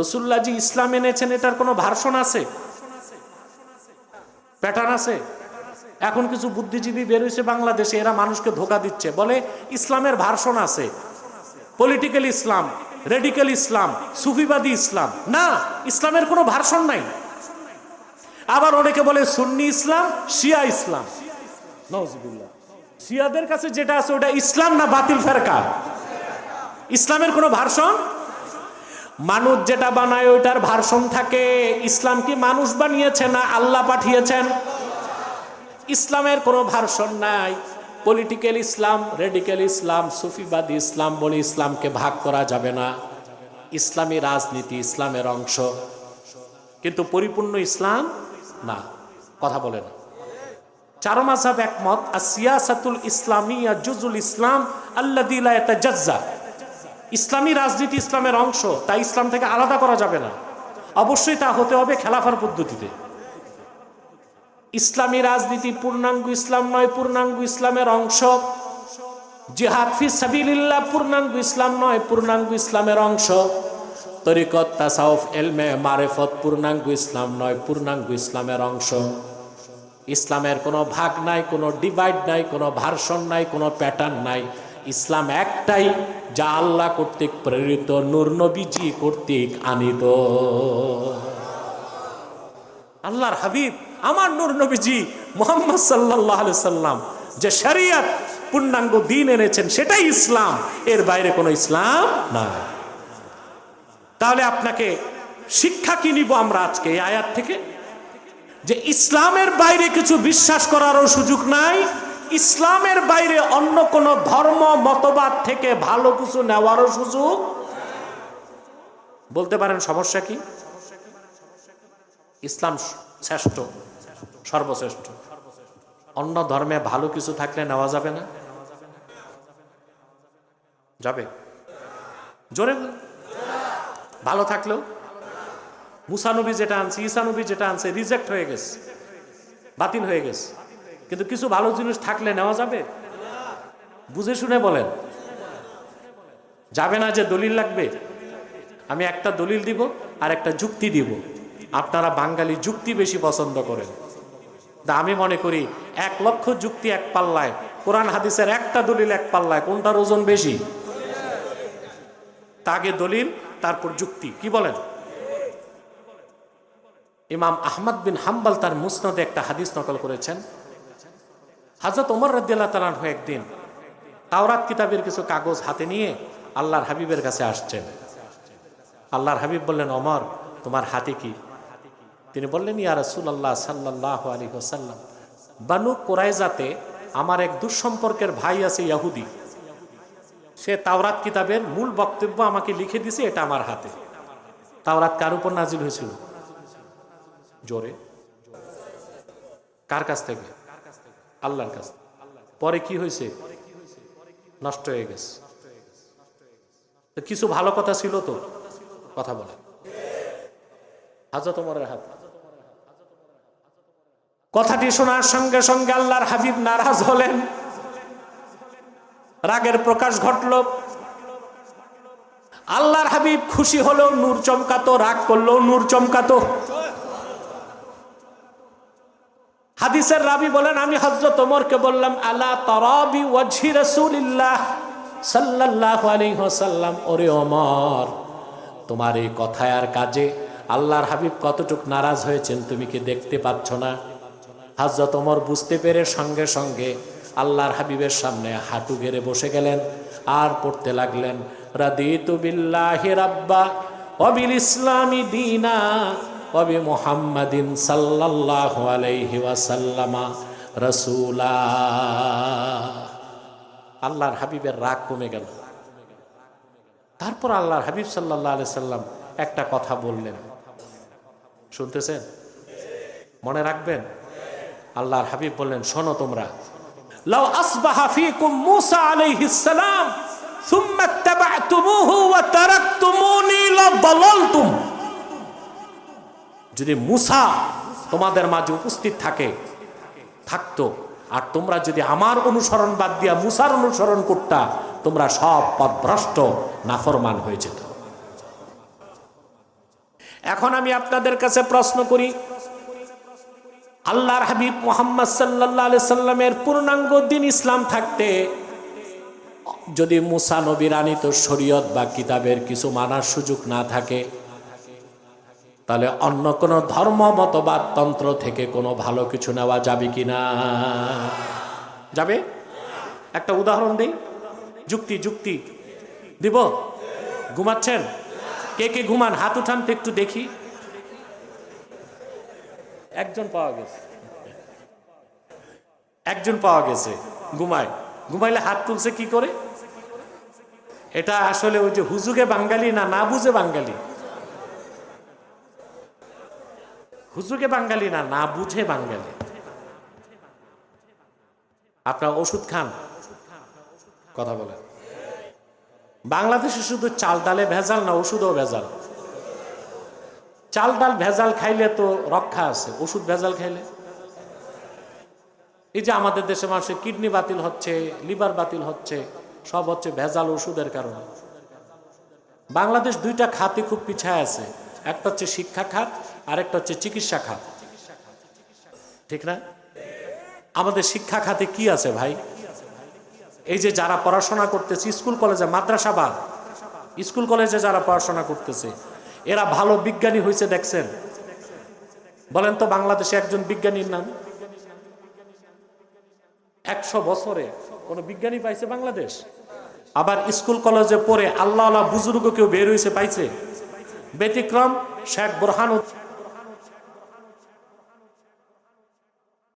রাসূলুল্লাহ জি ইসলাম এনেছেন, এটার কোনো ভার্সন আছে, প্যাটার্ন আছে? এখন কিছু বুদ্ধিজীবী বের হয়েছে বাংলাদেশে, এরা মানুষকে ধোঁকা দিচ্ছে, বলে ইসলামের ভার্সন আছে, পলিটিক্যাল ইসলাম, রেডিক্যাল ইসলাম, সুফিবাদী ইসলাম। না, ইসলামের কোনো ভার্সন নাই। আবার অনেকে বলে সুন্নি ইসলাম, শিয়া ইসলাম। নাউজুবিল্লাহ। শিয়াদের কাছে যেটা আছে ওটা ইসলাম না বাতিল ফেরকা? ইসলামের কোনো ভার্সন? মানুষ যেটা বানায় ওইটার ভার্সন থাকে। ইসলাম কি মানুষ বানিয়েছে না আল্লাহ পাঠিয়েছেন? ইসলামের কোনো ভার্সন নাই। পলিটিক্যাল ইসলাম, রেডিক্যাল ইসলাম, সুফিবাদী ইসলাম বলে ইসলামকে ভাগ করা যাবে না। ইসলামী রাজনীতি ইসলামের অংশ, কিন্তু পরিপূর্ণ ইসলাম না। কথা বলে না। চার মাযহাব একমত, আসিয়াসাতুল ইসলামিয়া জুজুল ইসলাম আল্লাযী লা ইয়াতাজাজ্জা। ইসলামী রাজনীতি ইসলামের অংশ, তাই ইসলাম থেকে আলাদা করা যাবে না। অবশ্যই তা হতে হবে খেলাফার পদ্ধতিতে। ইসলামী রাজনীতি পূর্ণাঙ্গ ইসলাম নয়, পূর্ণাঙ্গ ইসলামের অংশ। জিহাদ ফি সাবিলিল্লাহ পূর্ণাঙ্গ ইসলাম নয়, পূর্ণাঙ্গ ইসলামের অংশ। তরিকত, তাসাউফ, ইলমে মারিফত পূর্ণাঙ্গ ইসলাম নয়, পূর্ণাঙ্গ ইসলামের অংশ। ইসলামের কোনো ভাগ নাই, কোনো ডিভাইড নাই, কোনো ভার্সন নাই, কোনো প্যাটার্ন নাই। ইসলাম একটাই, যা আল্লাহ কর্তৃক প্রেরিত, নূর নবীজি কর্তৃক আনিত। আল্লাহর হাবিব আমার নূর নবীজি মুহাম্মদ সাল্লাল্লাহু আলাইহি সাল্লাম যে শরীয়ত পূর্ণাঙ্গ দ্বীন এনেছেন সেটাই ইসলাম, এর বাইরে কোনো ইসলাম না। তাহলে আপনাকে শিক্ষা কি নিব আমরা আজকে এই আয়াত থেকে? যে ইসলামের বাইরে কিছু বিশ্বাস করারও সুযোগ নাই, ইসলামের বাইরে অন্য কোন ধর্ম মতবাদ থেকে ভালো কিছু নেওয়ারও সুযোগ। বলতে পারেন সমস্যা কি? ইসলাম শ্রেষ্ঠ, সর্বশ্রেষ্ঠ। অন্য ধর্মে ভালো কিছু থাকলে নেওয়া যাবে না? যাবে? জোরে ভালো থাকলেও মুসা নবী যেটা আনছে, ঈসা নবী যেটা আনছে রিজেক্ট হয়ে গেছে, বাতিল হয়ে গেছে। কিন্তু কিছু ভালো জিনিস থাকলে নেওয়া যাবে? বুঝে শুনে বলেন। যাবে না যে দলিল লাগবে। আমি একটা দলিল দিব আর একটা যুক্তি দিব। আপনারা বাঙালি যুক্তি বেশি পছন্দ করেন। আমি মনে করি 1 লক্ষ যুক্তি এক পাল্লায়, কোরআন হাদিসের একটা দলিল এক পাল্লায়, কোনটার ওজন বেশি? আগে দলিল, তারপর যুক্তি। কি বলেন? ইমাম আহমদ বিন হাম্বল তার মুসনাদে একটা হাদিস নকল করেছেন। হযরত ওমর রাদিয়াল্লাহু তাআলা আনহু একদিন তাওরাত কিতাবের কিছু কাগজ হাতে নিয়ে আল্লাহর হাবিবের কাছে আসছেন। আল্লাহর হাবিব বললেন, ওমর তোমার হাতে কি? তিনি বললেন, ইয়া রাসূলুল্লাহ সাল্লাল্লাহু আলাইহি ওয়াসাল্লাম, বানু কুরাইজাতে আমার এক দুঃসম্পর্কের ভাই আছে ইহুদি, সে তাওরাত কিতাবের মূল বক্তব্য আমাকে লিখে দিয়েছে, এটা আমার হাতে। তাওরাত কার উপর নাজিল হয়েছিল? জোরে। কার কাছ থেকে? আল্লাহর কাছ। পরে কি হয়েছে? নষ্ট হয়ে গেছে। কিছু ভালো কথা ছিল তো, কথা বলে। হযরত ওমরের হাত। কথাটি শোনার সঙ্গে সঙ্গে আল্লাহর হাবিব নারাজ হলেন, রাগের প্রকাশ ঘটল। আল্লাহর হাবিব খুশি হলেও নূর চমকাতো, রাগ করলেও নূর চমকাতো। হাদিসের রাবি বলেন, আমি হযরত ওমরকে বললাম, আলা তারাবি ওয়াজহি রাসূলিল্লাহ সাল্লাল্লাহু আলাইহি ওয়াসাল্লাম, ওরে ওমর তোমার এই কথায় আর কাজে আল্লাহর হাবিব কতটুক নারাজ হয়েছেন তুমি কি দেখতে পাচ্ছ না? হযরত ওমর বুঝতে পেরে সঙ্গে সঙ্গে আল্লাহর হাবিবের সামনে হাঁটু গেড়ে বসে গেলেন আর পড়তে লাগলেন, রাদিতু বিল্লাহি রাব্বা ওয়া বিল ইসলামি দীনা ওয়া বি মুহাম্মাদিন সাল্লাল্লাহু আলাইহি ওয়াসাল্লামা রাসূলা। আল্লাহর হাবিবের রাগ কমে গেল। তারপর আল্লাহর হাবিব সাল্লাল্লাহু আলাইহি সাল্লাম একটা কথা বললেন, শুনতেছেন? মনে রাখবেন। আল্লাহর হাবিব বললেন, শোনো তোমরা, লাউ আসবাহা ফীকুম মূসা আলাইহিস সালাম সুম্মা ইত্তাবা'তুমূহু ওয়া তারাকতুমুনি লাদালালতুম। যদি মূসা তোমাদের মাঝে উপস্থিত থাকতো আর তোমরা যদি আমার অনুসরণ বাদ দিয়া মূসার অনুসরণ করতা, তোমরা সব পথভ্রষ্ট নাফরমান হয়ে যেত। এখন আমি আপনাদের কাছে প্রশ্ন করি, আল্লাহর হাবিব মুহাম্মদ সাল্লাল্লাহু আলাইহি সাল্লামের পূর্ণাঙ্গ দ্বীন ইসলাম থাকতে যদি মুসা নবীর আনিত শরীয়ত বা কিতাবের কিছু মানার সুযোগ না থাকে, তাহলে অন্য কোন ধর্ম মতবাদ তন্ত্র থেকে কোনো ভালো কিছু নেওয়া যাবে কিনা? যাবে? একটা উদাহরণ দেই, যুক্তি দিব? ঘুমাচ্ছেন? কে কে ঘুমান? হাত উঠান তো একটু দেখি। একজন পাওয়া গেছে ঘুমাইলে হাত তুলছে কি করে? এটা আসলে ওই যে হুজুগে বাঙালি না বুঝে বাঙালি। হুজুগে বাঙালি না বুঝে বাঙালি। আপনার ওষুধ খান? কথা বলেন। বাংলাদেশে শুধু চাল ডালে ভেজাল না, ওষুধও ভেজাল। চাল ডাল ভেজাল খাইলে তো রক্ষা আছে, ওষুধ ভেজাল খাইলে এই যে আমাদের দেশে মানুষের কিডনি বাতিল হচ্ছে, লিভার বাতিল হচ্ছে, সব হচ্ছে ভেজাল ওষুধের কারণে। বাংলাদেশ দুইটা খাতে খুব পিছায় আছে, একটা হচ্ছে শিক্ষা খাত আর একটা হচ্ছে চিকিৎসা খাত, ঠিক না? আমাদের শিক্ষা খাতে কি আছে ভাই? এই যে যারা পড়াশোনা করতেছে স্কুল কলেজে, মাদ্রাসা বাদ, স্কুল কলেজে যারা পড়াশোনা করতেছে এরা ভালো বিজ্ঞানী হয়েছে দেখছেন? বলেন তো বাংলাদেশে একজন বিজ্ঞানীর নাম? 100 বছরে কোন বিজ্ঞানী পাইছে বাংলাদেশ? আবার স্কুল কলেজে পড়ে আল্লাহ বুজুর্গ কেউ বের হয়েছে পাইছে? ব্যতিক্রম শেখ বুরহানুদ্দিন